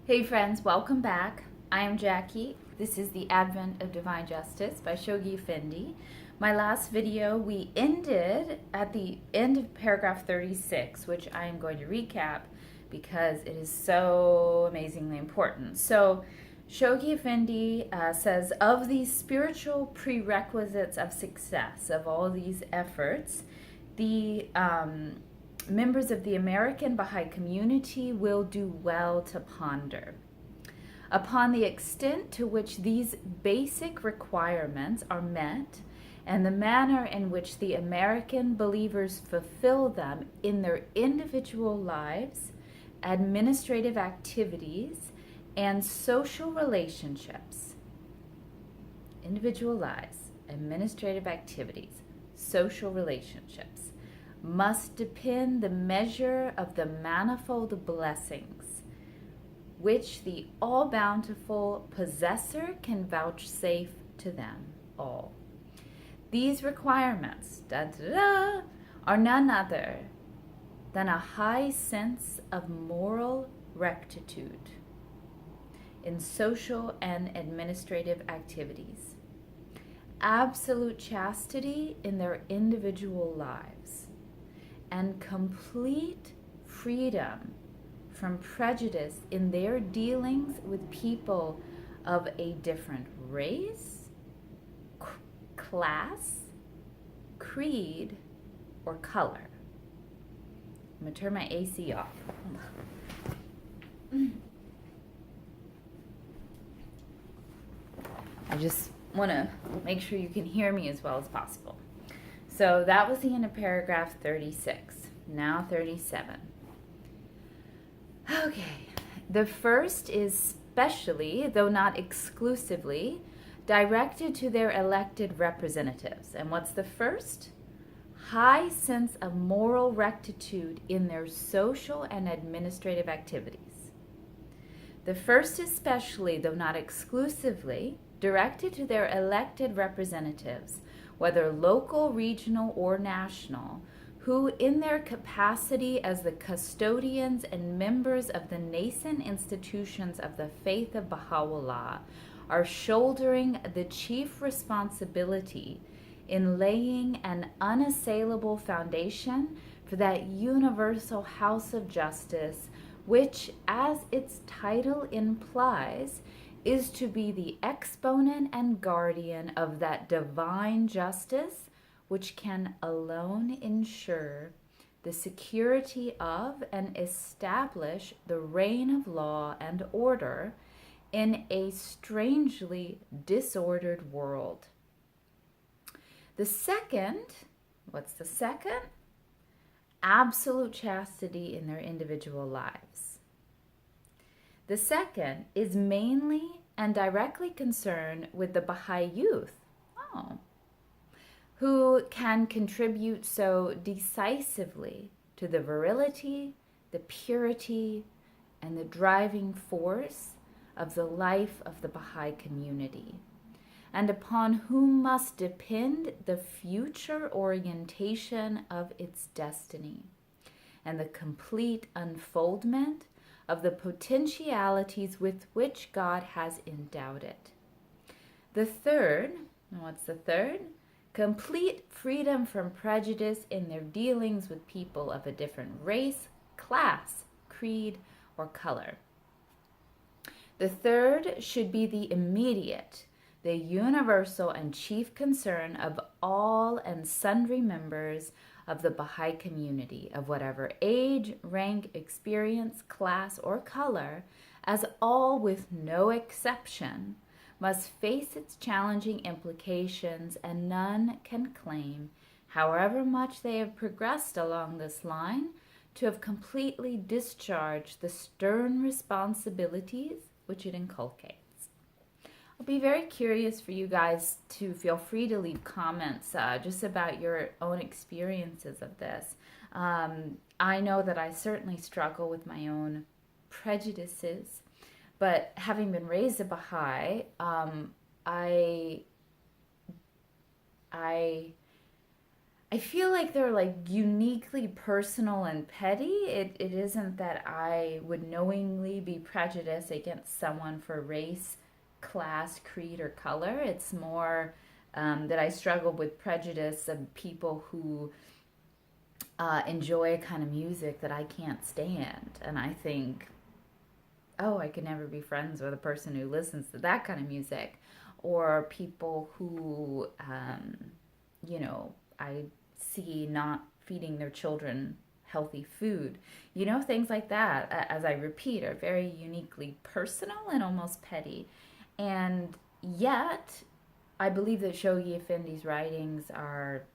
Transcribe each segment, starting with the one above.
Hey friends, welcome back. I am Jackie. This is The Advent of Divine Justice by Shoghi Effendi. My last video, we ended at the end of paragraph 36, which I am going to recap because it is so amazingly important. So, Shoghi Effendi says, of these spiritual prerequisites of success, of all these efforts, the members of the American Baha'i community will do well to ponder upon the extent to which these basic requirements are met and the manner in which the American believers fulfill them in their individual lives, administrative activities, and social relationships. Individual lives, administrative activities, social relationships must depend the measure of the manifold blessings which the all-bountiful possessor can vouchsafe to them all. These requirements are none other than a high sense of moral rectitude in social and administrative activities, absolute chastity in their individual lives, and complete freedom from prejudice in their dealings with people of a different race, class, creed, or color. I'm going to turn my AC off. I just want to make sure you can hear me as well as possible. So that was the end of paragraph 36. Now 37. Okay. The first is specially, though not exclusively, directed to their elected representatives. And what's the first? High sense of moral rectitude in their social and administrative activities. The first is specially, though not exclusively, directed to their elected representatives, whether local, regional, or national, who in their capacity as the custodians and members of the nascent institutions of the faith of Baha'u'llah are shouldering the chief responsibility in laying an unassailable foundation for that universal house of justice which, as its title implies, is to be the exponent and guardian of that divine justice which can alone ensure the security of and establish the reign of law and order in a strangely disordered world. The second, what's the second? Absolute chastity in their individual lives. The second is mainly and directly concerned with the Baha'i youth, who can contribute so decisively to the virility, the purity, and the driving force of the life of the Baha'i community, and upon whom must depend the future orientation of its destiny and the complete unfoldment of the potentialities with which God has endowed it. The third, what's the third? Complete freedom from prejudice in their dealings with people of a different race, class, creed, or color. The third should be the immediate, the universal and chief concern of all and sundry members of the Baha'i community, of whatever age, rank, experience, class, or color, as all with no exception must face its challenging implications, and none can claim, however much they have progressed along this line, to have completely discharged the stern responsibilities which it inculcates. I'll be very curious for you guys to feel free to leave comments just about your own experiences of this. I know that I certainly struggle with my own prejudices, but having been raised a Baha'i, I I feel like they're like uniquely personal and petty. It isn't that I would knowingly be prejudiced against someone for race, class, creed, or color. It's more that I struggle with prejudice of people who enjoy a kind of music that I can't stand. And I think, oh, I could never be friends with a person who listens to that kind of music. Or people who, I see not feeding their children healthy food. Things like that, as I repeat, are very uniquely personal and almost petty. And yet, I believe that Shoghi Effendi's writings are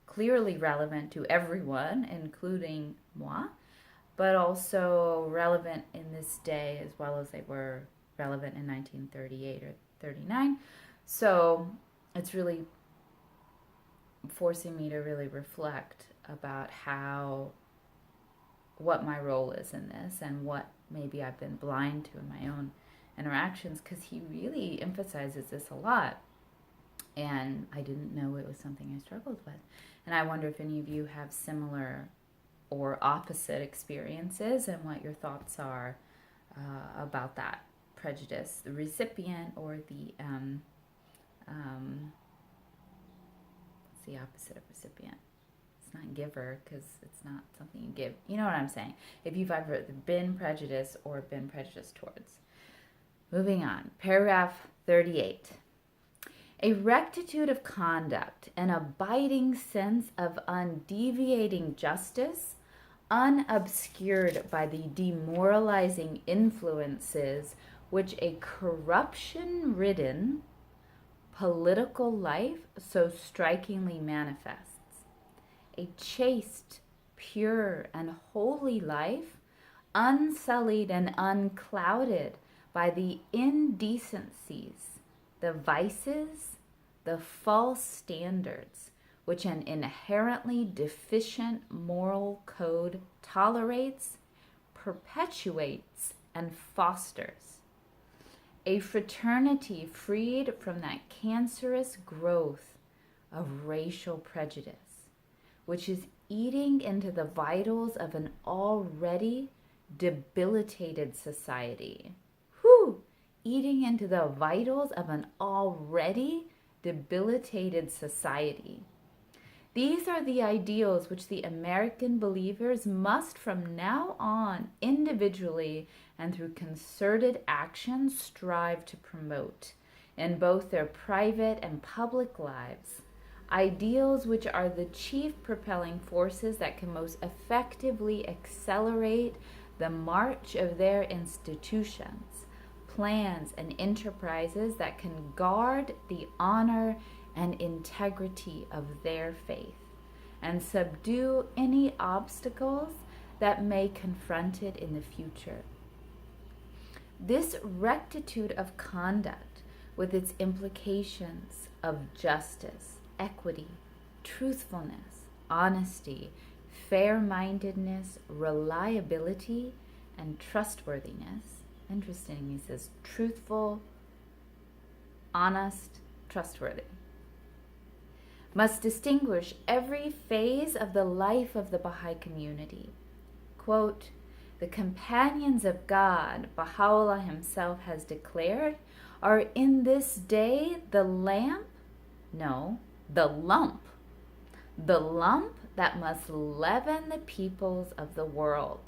clearly relevant to everyone, including moi, but also relevant in this day as well as they were relevant in 1938 or 39. So it's really forcing me to really reflect about what my role is in this and what maybe I've been blind to in my own interactions, because he really emphasizes this a lot. And I didn't know it was something I struggled with. And I wonder if any of you have similar or opposite experiences and what your thoughts are about that prejudice, the recipient or the, what's the opposite of recipient? It's not giver, because it's not something you give. You know what I'm saying? If you've ever been prejudiced or been prejudiced towards. Moving on, paragraph 38. A rectitude of conduct, an abiding sense of undeviating justice, unobscured by the demoralizing influences which a corruption-ridden political life so strikingly manifests. A chaste, pure, and holy life, unsullied and unclouded by the indecencies, the vices, the false standards which an inherently deficient moral code tolerates, perpetuates, and fosters. A fraternity freed from that cancerous growth of racial prejudice, which is eating into the vitals of an already debilitated society. Eating into the vitals of an already debilitated society. These are the ideals which the American believers must from now on individually and through concerted action strive to promote in both their private and public lives. Ideals which are the chief propelling forces that can most effectively accelerate the march of their institutions, plans, and enterprises that can guard the honor and integrity of their faith and subdue any obstacles that may confront it in the future. This rectitude of conduct, with its implications of justice, equity, truthfulness, honesty, fair-mindedness, reliability, and trustworthiness. Interesting, he says truthful, honest, trustworthy. Must distinguish every phase of the life of the Baha'i community. Quote, the companions of God, Baha'u'llah himself has declared, are in this day the lamp, no, the lump that must leaven the peoples of the world.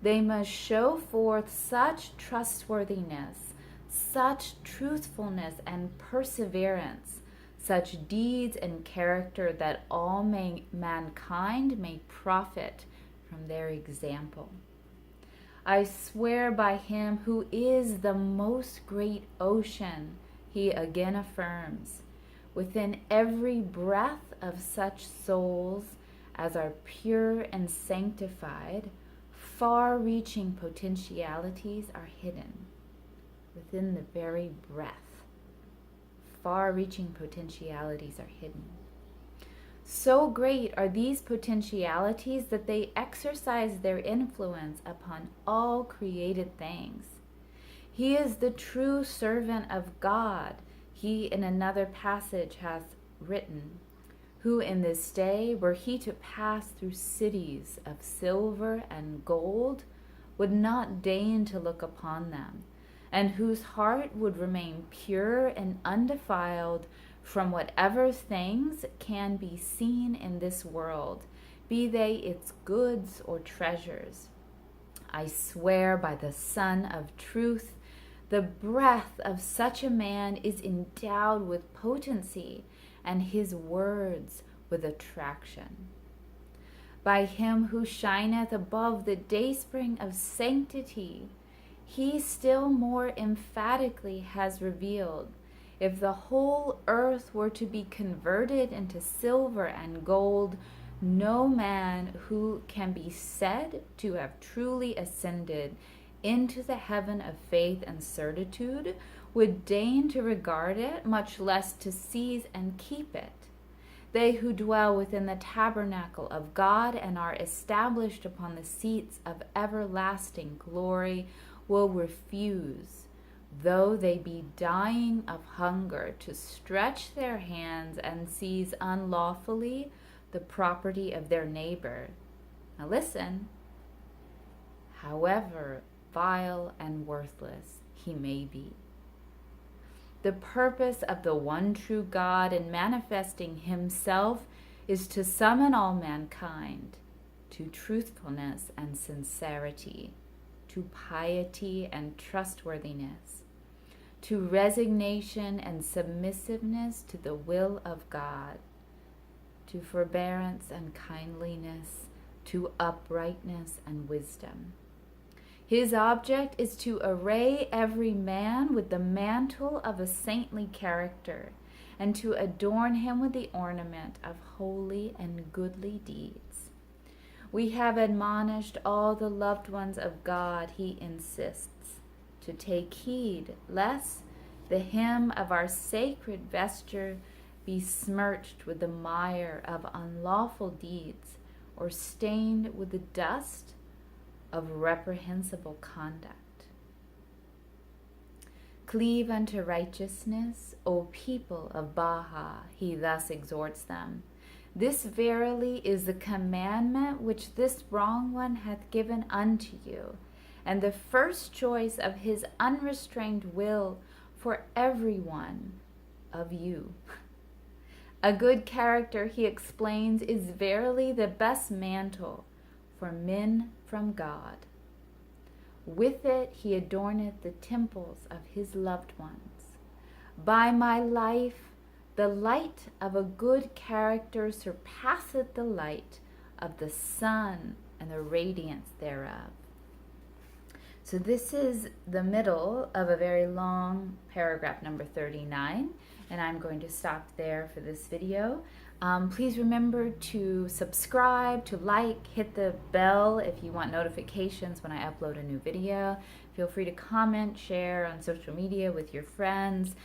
They must show forth such trustworthiness, such truthfulness and perseverance, such deeds and character that all mankind may profit from their example. I swear by him who is the most great ocean, he again affirms, within every breath of such souls as are pure and sanctified, far-reaching potentialities are hidden. Within the very breath, far-reaching potentialities are hidden. So great are these potentialities that they exercise their influence upon all created things. He is the true servant of God, he in another passage hath written, who in this day, were he to pass through cities of silver and gold, would not deign to look upon them, and whose heart would remain pure and undefiled from whatever things can be seen in this world, be they its goods or treasures. I swear by the Sun of Truth, the breath of such a man is endowed with potency, and his words with attraction. By him who shineth above the dayspring of sanctity, he still more emphatically has revealed, if the whole earth were to be converted into silver and gold, no man who can be said to have truly ascended into the heaven of faith and certitude would deign to regard it, much less to seize and keep it. They who dwell within the tabernacle of God and are established upon the seats of everlasting glory will refuse, though they be dying of hunger, to stretch their hands and seize unlawfully the property of their neighbor. Now listen, however vile and worthless he may be. The purpose of the one true God in manifesting himself is to summon all mankind to truthfulness and sincerity, to piety and trustworthiness, to resignation and submissiveness to the will of God, to forbearance and kindliness, to uprightness and wisdom. His object is to array every man with the mantle of a saintly character, and to adorn him with the ornament of holy and goodly deeds. We have admonished all the loved ones of God, he insists, to take heed lest the hem of our sacred vesture be smirched with the mire of unlawful deeds, or stained with the dust of reprehensible conduct. Cleave unto righteousness, O people of Baha, he thus exhorts them. This verily is the commandment which this wrong one hath given unto you, and the first choice of his unrestrained will for every one of you. A good character, he explains, is verily the best mantle for men from God. With it he adorneth the temples of his loved ones. By my life, the light of a good character surpasseth the light of the sun and the radiance thereof. So this is the middle of a very long paragraph, number 39, and I'm going to stop there for this video. Please remember to subscribe, to like, hit the bell if you want notifications when I upload a new video. Feel free to comment, share on social media with your friends.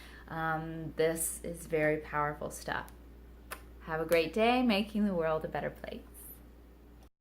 This is very powerful stuff. Have a great day, making the world a better place.